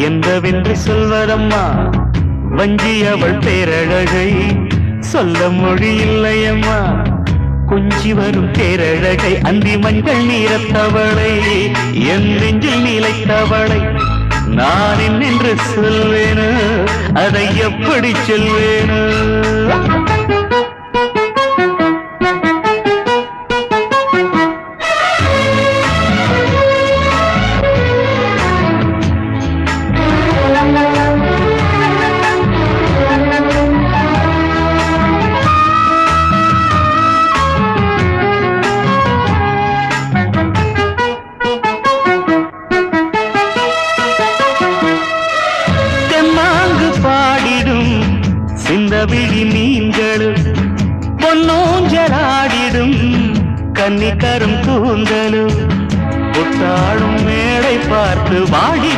எந்தவென்று சொல்வதம்மா வஞ்சி அவள் பேரழகை சொல்ல மொழி இல்லையம்மா கொஞ்சி வரும் பேரழகை அந்தி மஞ்சள் நீரத்தவளை என் நெஞ்சில் நீலைத்தவளை நான் என்னென்று சொல்வேனு அதை எப்படி சொல்வேனு சிந்தவிழி மீன்களும் பொன்னோஞ்சலாடிடும் கன்னிக்கரும் கூந்தலும் புத்தாடும் மேடை பார்த்து வாடி